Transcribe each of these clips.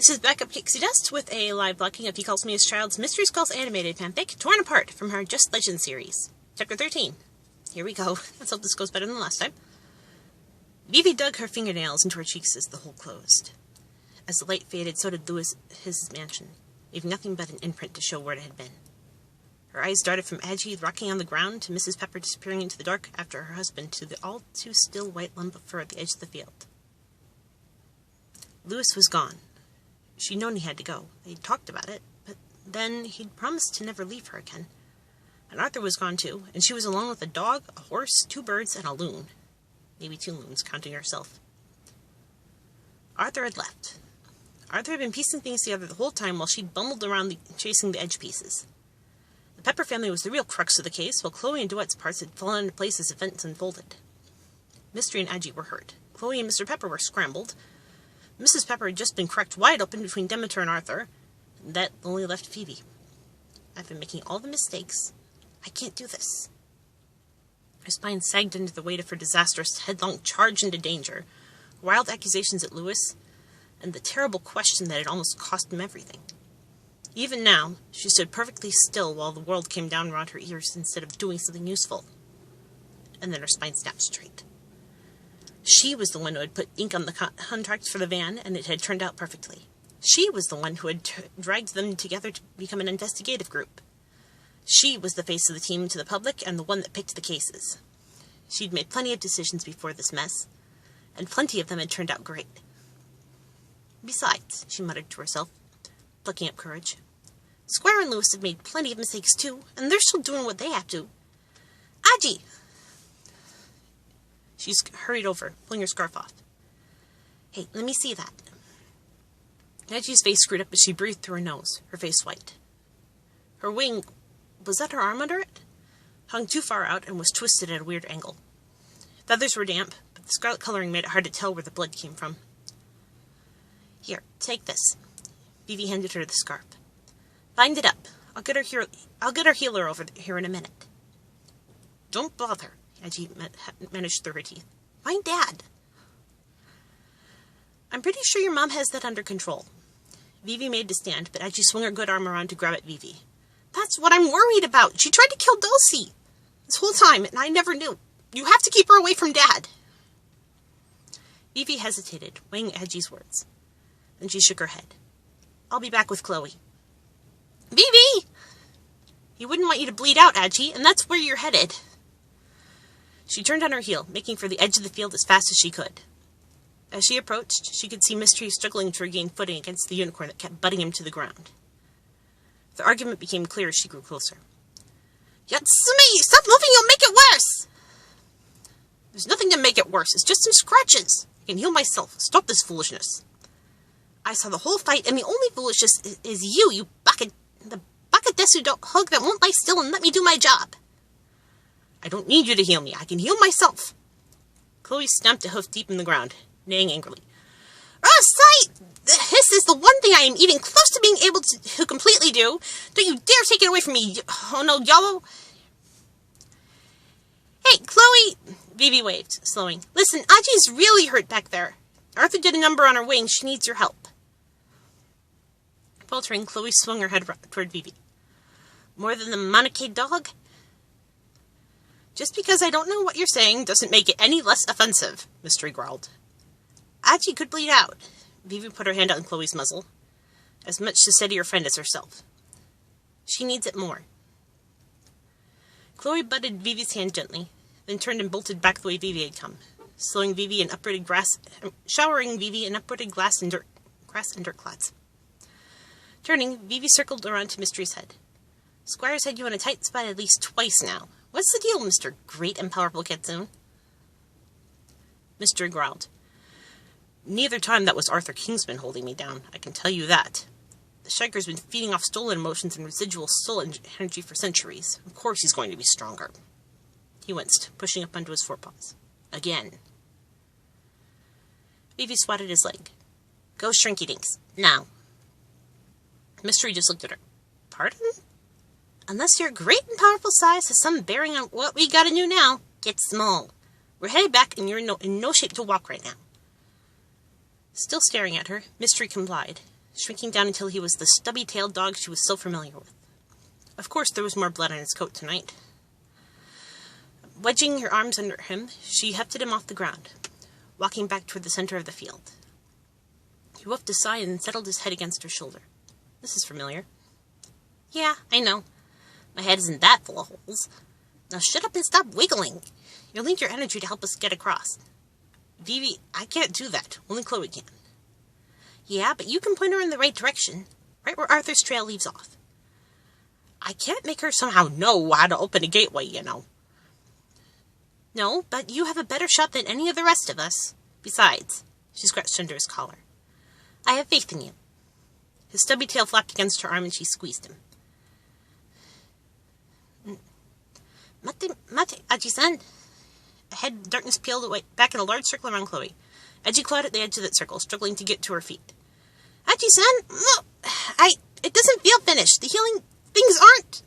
This is Backup Pixie Dust with a live blocking of Hecallsmehishild's Mystery Skulls animated fanfic, Torn Apart, from her Just Legend series. Chapter 13. Here we go. Let's hope this goes better than last time. Vivi dug her fingernails into her cheeks as the hole closed. As the light faded, so did his mansion, leaving nothing but an imprint to show where it had been. Her eyes darted from Aggie rocking on the ground to Mrs. Pepper disappearing into the dark after her husband to the all-too-still white lump of fur at the edge of the field. Louis was gone. She'd known he had to go. They'd talked about it, but then he'd promised to never leave her again. And Arthur was gone too, and she was alone with a dog, a horse, 2 birds, and a loon. Maybe 2 loons, counting herself. Arthur had left. Arthur had been piecing things together the whole time while she'd bumbled around chasing the edge pieces. The Pepper family was the real crux of the case, while Chloe and Duette's parts had fallen into place as events unfolded. Mystery and Aggie were hurt. Chloe and Mr. Pepper were scrambled. Mrs. Pepper had just been cracked wide open between Demeter and Arthur, and that only left Phoebe. I've been making all the mistakes. I can't do this. Her spine sagged under the weight of her disastrous, headlong charge into danger, wild accusations at Louis, and the terrible question that had almost cost him everything. Even now, she stood perfectly still while the world came down around her ears instead of doing something useful. And then her spine snapped straight. She was the one who had put ink on the contract for the van, and it had turned out perfectly. She was the one who had dragged them together to become an investigative group. She was the face of the team to the public and the one that picked the cases. She'd made plenty of decisions before this mess, and plenty of them had turned out great. Besides, she muttered to herself, plucking up courage, Squire and Louis have made plenty of mistakes too, and they're still doing what they have to. Aggie! She hurried over, pulling her scarf off. Hey, let me see that. Aggie's face screwed up as she breathed through her nose, her face white. Her wing, was that her arm under it? Hung too far out and was twisted at a weird angle. Feathers were damp, but the scarlet coloring made it hard to tell where the blood came from. Here, take this. Vivi handed her the scarf. Bind it up. I'll get our healer over here in a minute. Don't bother. Aggie managed through her teeth. Find Dad. I'm pretty sure your mom has that under control. Vivi made to stand, but Aggie swung her good arm around to grab at Vivi. That's what I'm worried about. She tried to kill Dulcie this whole time, and I never knew. You have to keep her away from Dad. Vivi hesitated, weighing Aggie's words. Then she shook her head. I'll be back with Chloe. Vivi! He wouldn't want you to bleed out, Aggie, and that's where you're headed. She turned on her heel, making for the edge of the field as fast as she could. As she approached, she could see Mystery struggling to regain footing against the unicorn that kept butting him to the ground. The argument became clear as she grew closer. Yatsumi! Stop moving, you'll make it worse! There's nothing to make it worse, it's just some scratches. I can heal myself. Stop this foolishness. I saw the whole fight, and the only foolishness is you the Bakadesu hug that won't lie still and let me do my job. I don't need you to heal me. I can heal myself. Chloe stamped a hoof deep in the ground, neighing angrily. This is the one thing I am even close to being able to completely do. Don't you dare take it away from me. Oh no, Yellow. Hey, Chloe. Vivi waved, slowing. Listen, Aggie's really hurt back there. Arthur did a number on her wing. She needs your help. Faltering, Chloe swung her head toward Vivi. More than the Monarchy dog? Just because I don't know what you're saying doesn't make it any less offensive, Mystery growled. Aggie could bleed out. Vivi put her hand on Chloe's muzzle, as much to say to your friend as herself. She needs it more. Chloe butted Vivi's hand gently, then turned and bolted back the way Vivi had come, showering Vivi in uprooted grass and dirt clods. Turning, Vivi circled around to Mystery's head. Squire's had you in a tight spot at least twice now. What's the deal, Mr. Great and Powerful Kitsune? Mystery growled. Neither time that was Arthur Kingsman holding me down, I can tell you that. The Shiker's been feeding off stolen emotions and residual soul energy for centuries. Of course he's going to be stronger. He winced, pushing up onto his forepaws. Again. Vivi swatted his leg. Go Shrinky Dinks. Now. Mystery just looked at her. Pardon? Unless your great and powerful size has some bearing on what we gotta do now, get small. We're headed back and you're in no shape to walk right now. Still staring at her, Mystery complied, shrinking down until he was the stubby-tailed dog she was so familiar with. Of course, there was more blood on his coat tonight. Wedging her arms under him, she hefted him off the ground, walking back toward the center of the field. He woofed a sigh and settled his head against her shoulder. This is familiar. Yeah, I know. My head isn't that full of holes. Now shut up and stop wiggling. You'll need your energy to help us get across. Vivi, I can't do that. Only Chloe can. Yeah, but you can point her in the right direction, right where Arthur's trail leaves off. I can't make her somehow know how to open a gateway, you know. No, but you have a better shot than any of the rest of us. Besides, she scratched under his collar. I have faith in you. His stubby tail flapped against her arm and she squeezed him. Mate, Aji-san. Ahead, darkness peeled away, back in a large circle around Chloe. Aji clawed at the edge of that circle, struggling to get to her feet. Aji-san, it doesn't feel finished. The healing things aren't.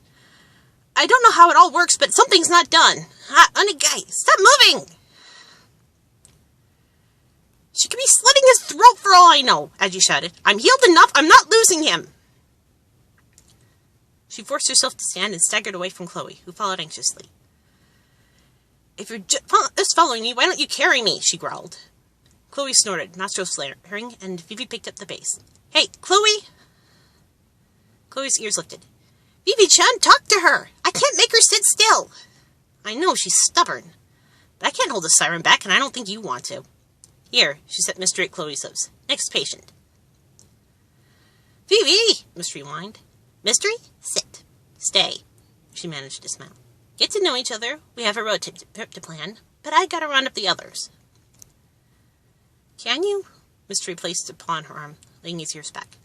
I don't know how it all works, but something's not done. Onigai, stop moving! She could be slitting his throat for all I know, Aji shouted. I'm healed enough. I'm not losing him. She forced herself to stand and staggered away from Chloe, who followed anxiously. If you're just following me, why don't you carry me? She growled. Chloe snorted, nostrils flaring, and Vivi picked up the pace. Hey, Chloe! Chloe's ears lifted. Vivi-chan, talk to her! I can't make her sit still! I know, she's stubborn. But I can't hold the siren back, and I don't think you want to. Here, she set mystery at Chloe's lips. Next patient. Vivi! Mystery whined. Mystery? Sit. Stay. She managed to smile. Get to know each other. We have a road trip to plan, but I gotta round up the others. Can you? Mystery placed a paw on her arm, laying his ears back.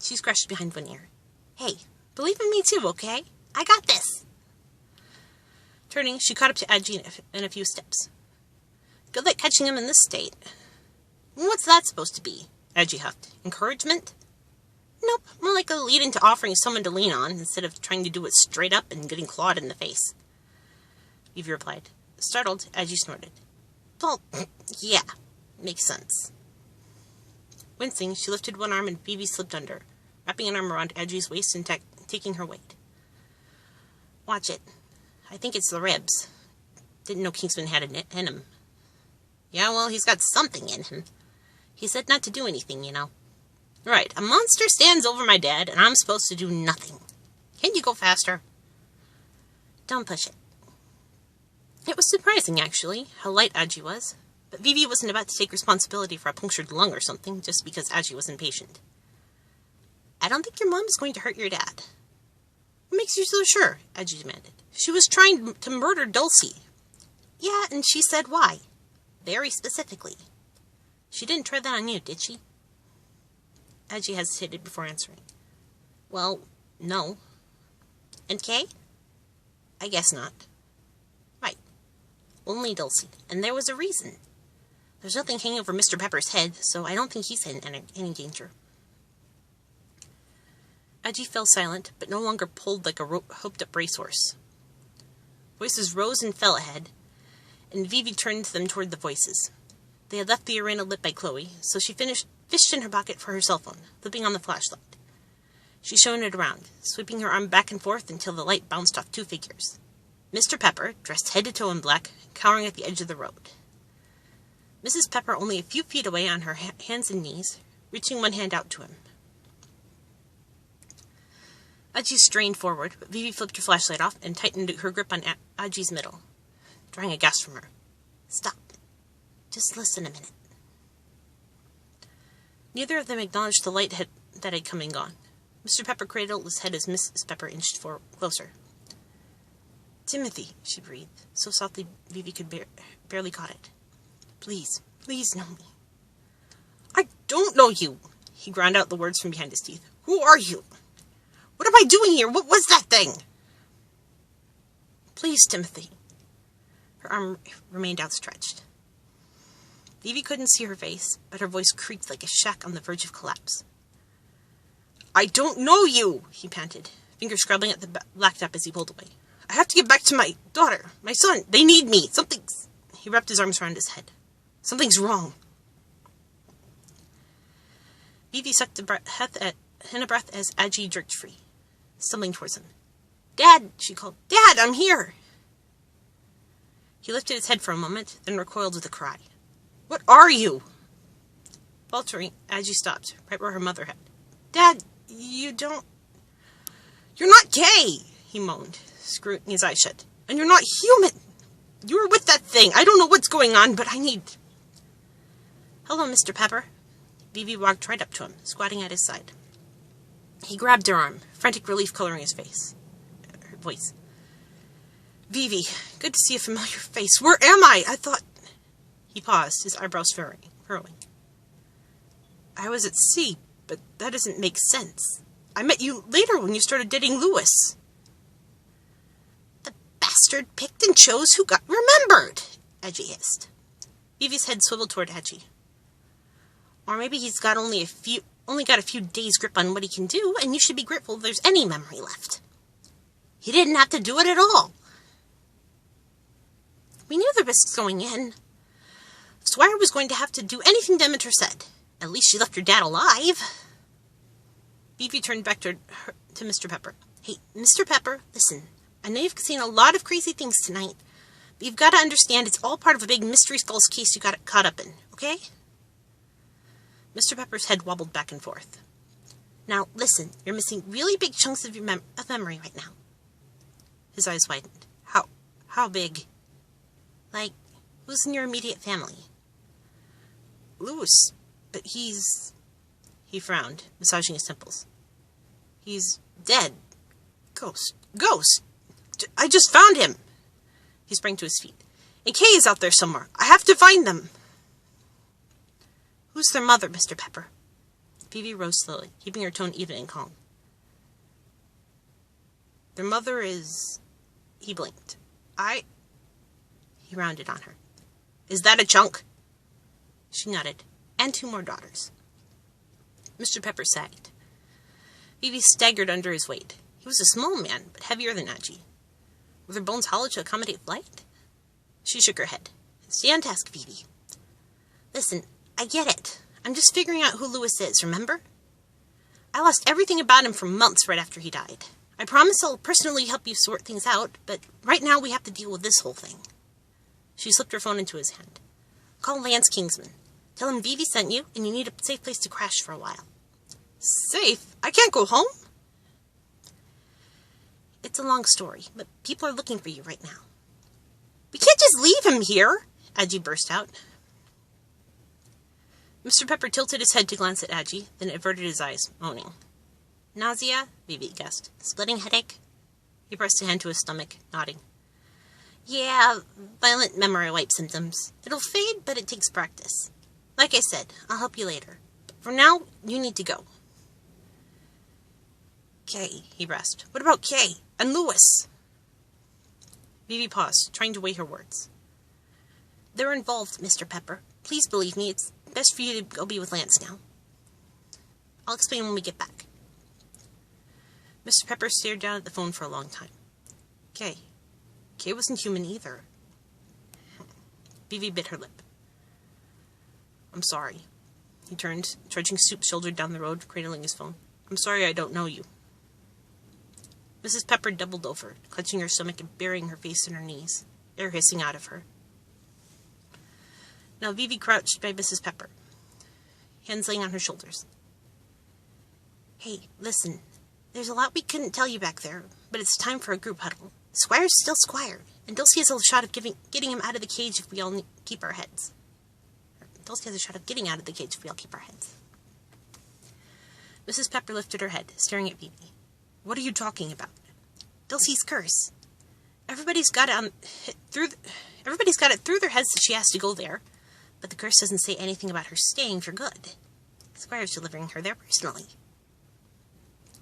She scratched behind one ear. Hey, believe in me too, okay? I got this. Turning, she caught up to Aji in a few steps. Good luck catching him in this state. What's that supposed to be? Aji huffed. Encouragement? Nope, more like a lead into offering someone to lean on, instead of trying to do it straight up and getting clawed in the face. Vivi replied. Startled, Aji snorted. Well, yeah, makes sense. Wincing, she lifted one arm and Vivi slipped under, wrapping an arm around Aji's waist and taking her weight. Watch it. I think it's the ribs. Didn't know Kingsman had it in him. Yeah, well, he's got something in him. He said not to do anything, you know. Right, a monster stands over my dad, and I'm supposed to do nothing. Can't you go faster? Don't push it. It was surprising, actually, how light Aji was. But Vivi wasn't about to take responsibility for a punctured lung or something, just because Aji was impatient. I don't think your mom is going to hurt your dad. What makes you so sure? Aji demanded. She was trying to murder Dulcie. Yeah, and she said why. Very specifically. She didn't try that on you, did she? Aji hesitated before answering. Well, no. And Kay? I guess not. Right. Only Dulcie. And there was a reason. There's nothing hanging over Mr. Pepper's head, so I don't think he's in any danger. Aji fell silent, but no longer pulled like a hoped-up racehorse. Voices rose and fell ahead, and Vivi turned them toward the voices. They had left the arena lit by Chloe, so she fished in her pocket for her cell phone, flipping on the flashlight. She shone it around, sweeping her arm back and forth until the light bounced off two figures. Mr. Pepper, dressed head to toe in black, cowering at the edge of the road. Mrs. Pepper only a few feet away on her hands and knees, reaching one hand out to him. Aji strained forward, but Vivi flipped her flashlight off and tightened her grip on Aji's middle, drawing a gasp from her. Stop. Just listen a minute. Neither of them acknowledged the light that had come and gone. Mr. Pepper cradled his head as Mrs. Pepper inched closer. Timothy, she breathed, so softly Vivi could barely caught it. Please, please know me. I don't know you, he ground out the words from behind his teeth. Who are you? What am I doing here? What was that thing? Please, Timothy. Her arm remained outstretched. Vivi couldn't see her face, but her voice creaked like a shack on the verge of collapse. I don't know you, he panted, fingers scrubbing at the blacktop as he pulled away. I have to get back to my daughter, my son. They need me. He wrapped his arms around his head. Something's wrong. Vivi sucked in a breath as Adji jerked free, stumbling towards him. "Dad," she called. "Dad, I'm here." He lifted his head for a moment, then recoiled with a cry. "What are you?" Faltering, Adji stopped, right where her mother had. "Dad, you're not gay," he moaned, screwing his eyes shut. "And you're not human. You were with that thing. I don't know what's going on, but I need..." "Hello, Mr. Pepper." Vivi walked right up to him, squatting at his side. He grabbed her arm, frantic relief coloring his her voice. "Vivi, good to see a familiar face. Where am I? I thought..." He paused, his eyebrows furrowing. "I was at sea, but that doesn't make sense. I met you later when you started dating Louis." "The bastard picked and chose who got remembered," Adji hissed. Vivi's head swiveled toward Adji. "Or maybe he's got only got a few days' grip on what he can do, and you should be grateful if there's any memory left. He didn't have to do it at all. We knew the risks going in. Squire was going to have to do anything Demeter said. At least she left your dad alive." Vivi turned back to Mr. Pepper. "Hey, Mr. Pepper, listen. I know you've seen a lot of crazy things tonight, but you've got to understand it's all part of a big Mystery Skulls case you got caught up in, okay?" Mr. Pepper's head wobbled back and forth. "Now, listen, you're missing really big chunks of your memory right now." His eyes widened. How big?" "Like, who's in your immediate family?" "Louis, but he's..." He frowned, massaging his temples. "He's dead. Ghost. I just found him." He sprang to his feet. "And Kay is out there somewhere. I have to find them." "Who's their mother, Mr. Pepper?" Vivi rose slowly, keeping her tone even and calm. "Their mother is..." He blinked. He rounded on her. "Is that a chunk?" She nodded. "And 2 more daughters." Mr. Pepper sagged. Vivi staggered under his weight. He was a small man, but heavier than Adji. Were their bones hollow to accommodate flight? She shook her head. "Stay on task, Vivi. Listen, I get it. I'm just figuring out who Louis is, remember? I lost everything about him for months right after he died. I promise I'll personally help you sort things out, but right now we have to deal with this whole thing." She slipped her phone into his hand. "Call Lance Kingsman. Tell him Vivi sent you, and you need a safe place to crash for a while." "Safe? I can't go home?" "It's a long story, but people are looking for you right now." "We can't just leave him here," Adji burst out. Mr. Pepper tilted his head to glance at Adji, then averted his eyes, moaning. "Nausea?" Vivi guessed. "Splitting headache?" He pressed a hand to his stomach, nodding. "Yeah, violent memory wipe symptoms. It'll fade, but it takes practice. Like I said, I'll help you later. But for now, you need to go." "Kay," he rasped. "What about Kay? And Louis?" Vivi paused, trying to weigh her words. "They're involved, Mr. Pepper. Please believe me, it's best for you to go be with Lance now. I'll explain when we get back." Mr. Pepper stared down at the phone for a long time. Kay wasn't human either. Vivi bit her lip. "I'm sorry." He turned, trudging stoop-shouldered down the road, cradling his phone. "I'm sorry I don't know you." Mrs. Pepper doubled over, clutching her stomach and burying her face in her knees, air hissing out of her. Now Vivi crouched by Mrs. Pepper, hands laying on her shoulders. "Hey, listen. There's a lot we couldn't tell you back there, but it's time for a group huddle. Squire's still Squire, and Dulcie has a shot of getting him out of the cage if we all keep our heads. Dulcie has a shot of getting out of the cage if we all keep our heads." Mrs. Pepper lifted her head, staring at Vivi. "What are you talking about?" "Dulcie's curse. Everybody's got it through their heads that she has to go there, but the curse doesn't say anything about her staying for good. Squire's delivering her there personally."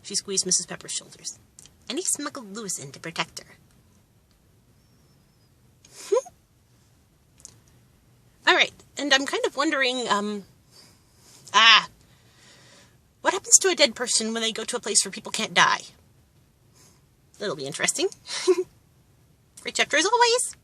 She squeezed Mrs. Pepper's shoulders. "And he smuggled Louis in to protect her." Alright, and I'm kind of wondering, what happens to a dead person when they go to a place where people can't die? That'll be interesting. Great chapter as always.